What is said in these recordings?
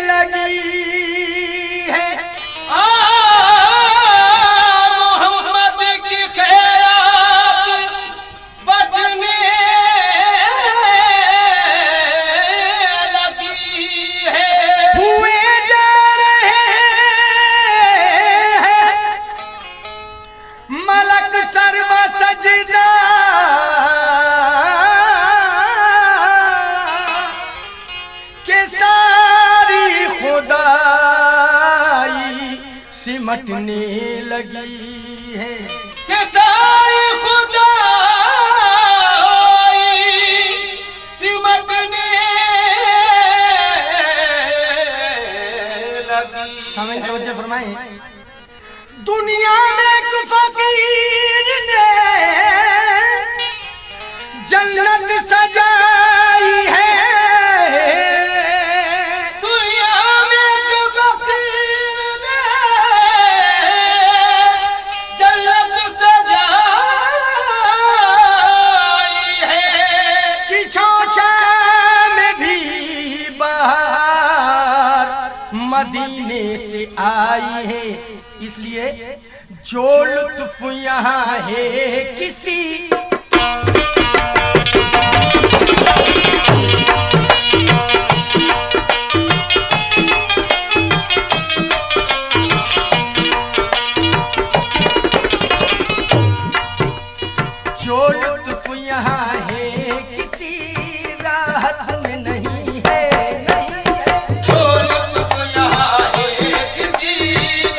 लगी है। मोहम्मद की खैरात बटने लगी है। हुए जा रहे हैं मलक सर्व सजदा, के सारी खुदाई सिमटने लगी है। के सारी खुदाई सिमटने लगी। समय तवज्जो फरमाएं। दुनिया में एक फकीर ने जन्नत सजाई है। दुनिया में एक फकीर ने जन्नत सजाई है। कि छाछा में भी बाहर मदीने से आई है। इसलिए जो लुत्फ यहाँ है किसी जो लुत्फ यहाँ है किसी राहत में नहीं है। जो लुत्फ यहाँ है किसी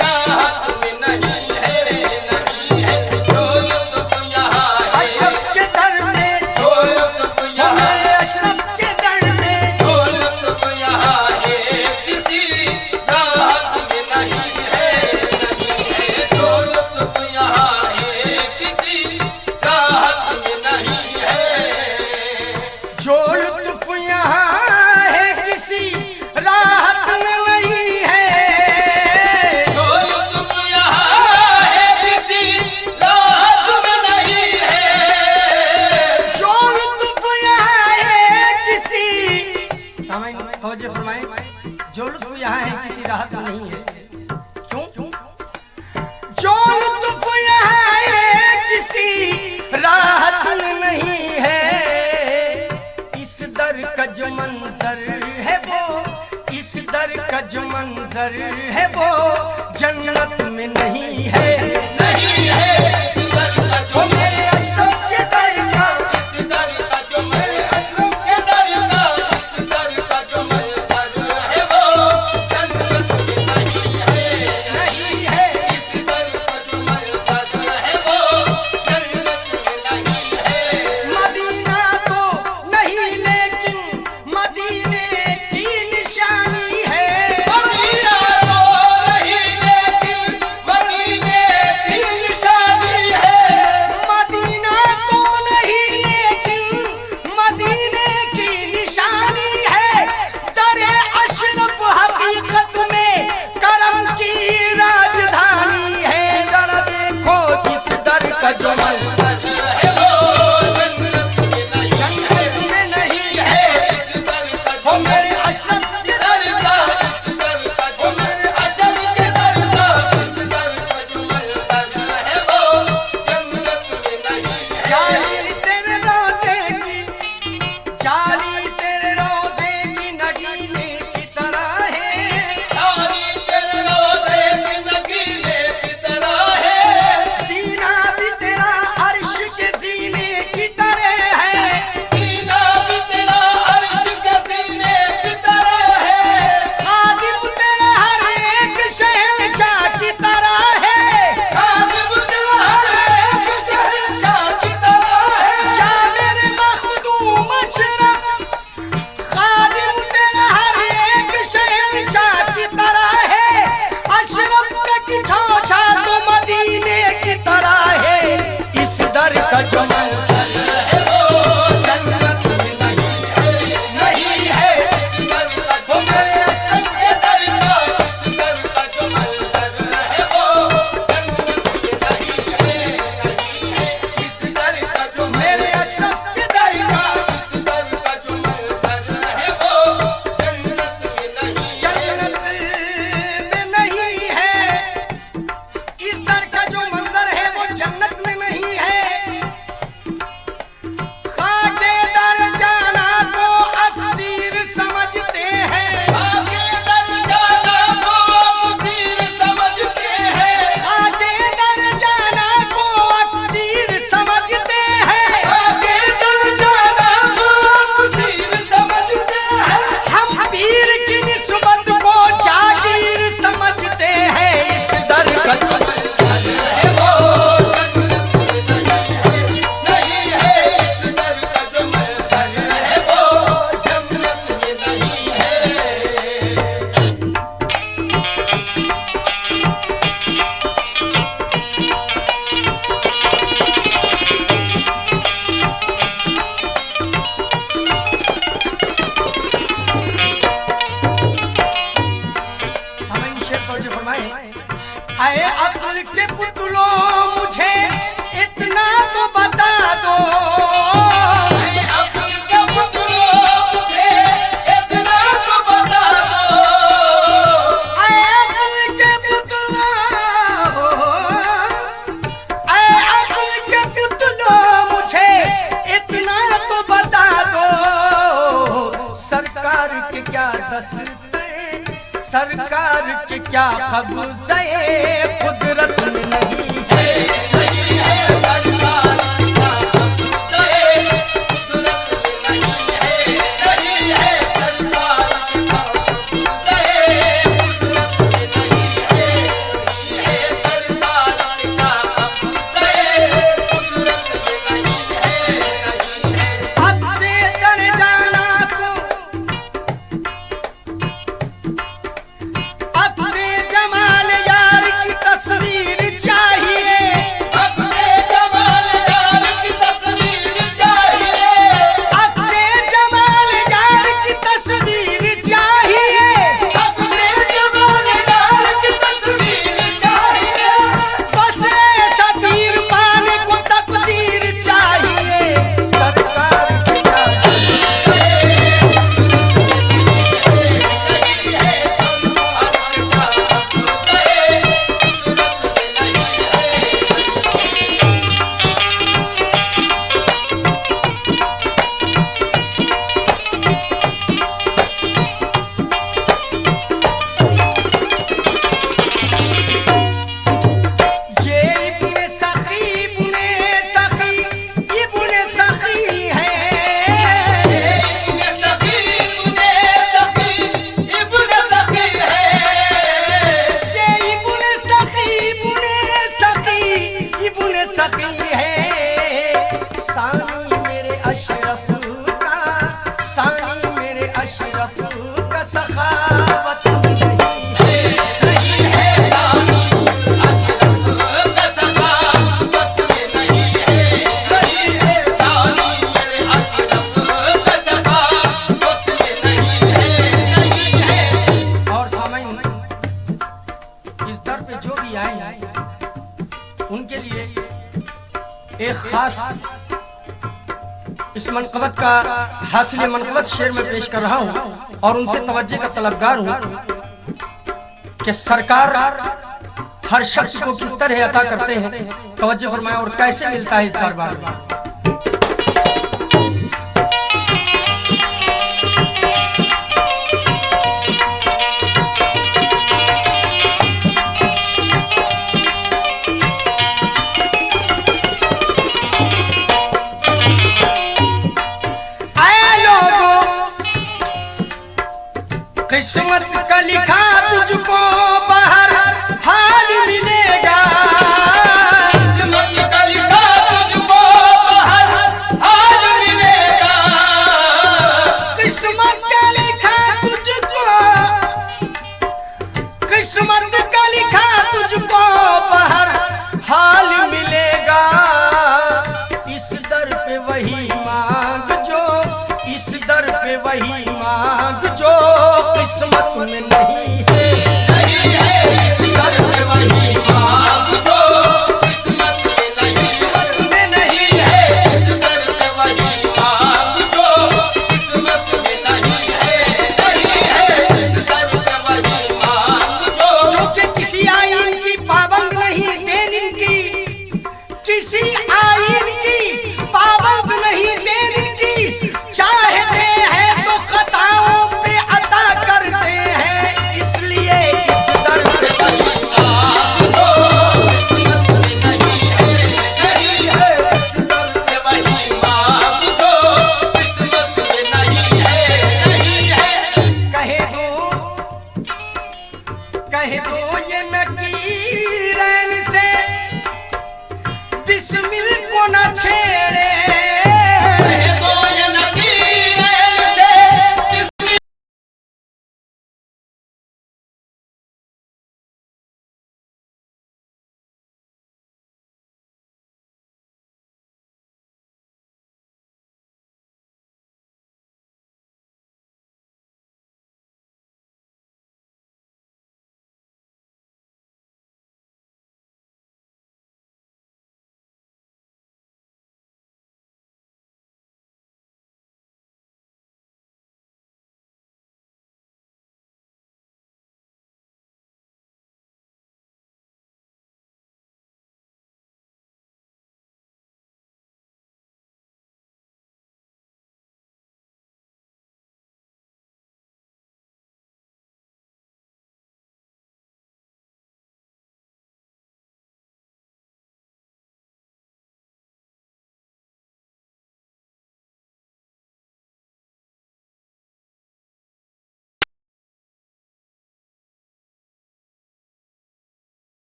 राहत में नहीं है, नहीं है। जो लुत्फ यहाँ है अशरफ के दर में, जो लुत्फ यहाँ है, अशरफ के दर में, जो लुत्फ यहाँ है किसी राहत में नहीं है, नहीं है। जो लुत्फ यहाँ है किसी राहत में नहीं है। जो लुत्फ यहाँ है किसी राहत में नहीं है। जो लुत्फ यहाँ है किसी राहत में नहीं है। जो लुत्फ यहाँ है किसी समय तवज्जो फरमाएं। जो लुत्फ यहाँ है किसी राहत में नहीं है। क्यों? जो लुत्फ यहाँ है किसी राहत में नहीं है। इस दर का जो मंजर है वो, इस दर का जो मंजर है वो जन्नत में नहीं है। नहीं है इस दर का जो वो मेरे अशरफ के दर का, इस दर का जो मेरे अशरफ के दर का, इस दर का जो मंजर है वो जन्नत में नहीं है, नहीं है। इस दर का जो मंजर है वो जन्नत में नहीं है। मदीना तो नहीं लेकिन मदीने की निशानी है। मदीना तो नहीं लेकिन मदीने आए अक्ल के पुतलों मुझे इतना तो बता दो, अक्ल के पुतलों मुझे इतना तो बता दो, आए अक्ल के पुतलों, आए अक्ल के पुतलों मुझे इतना तो बता दो, सरकार के क्या दस्ते, सरकार के क्या कब्ज़े कुदरत में नहीं है, नहीं है सरकार का कब्ज़े कुदरत में नहीं है, नहीं है सरकार का कब्ज़े कुदरत में नहीं है, नहीं है सरकार का कब्ज़े कुदरत में नहीं है, नहीं है। अब से तर जाना को, अब से जमाल यार की तस्वीर चाहिए, अब से जमाल यार की तस्वीर चाहिए, अब से जमाल यार की तस्वीर चाहिए, अब से जमाल यार की तस्वीर चाहिए, बस ऐसा तीर पाने को तकदीर चाहिए, सरकार की क्या ये इब्ने सखी, इब्ने सखी, इब्ने सखी है, इब्ने सखी, इब्ने सखी, इब्ने सखी है, ये इब्ने सखी, इब्ने सखी, इब्ने सखी है, सानी मेरे अशरफ का, सानी मेरे अशरफ का सखावत नहीं है, नहीं है सानी अशरफ का सखावत में नहीं है, नहीं है सानी मेरे अशरफ का सखावत में नहीं है, नहीं है। और सामईन इस दर पे जो भी आए उनके लिए एक खास इस मनक़बत का हासिल मनक़बत शेर में पेश कर रहा हूँ और उनसे तवज्जो का तलबगार हूँ कि सरकार हर शख्स को किस तरह अता करते हैं, तवज्जो फरमाएं और कैसे मिलता है इस दरबार में। आए लोगों, किस्मत का लिखा तुझको बाहर हाल मिले,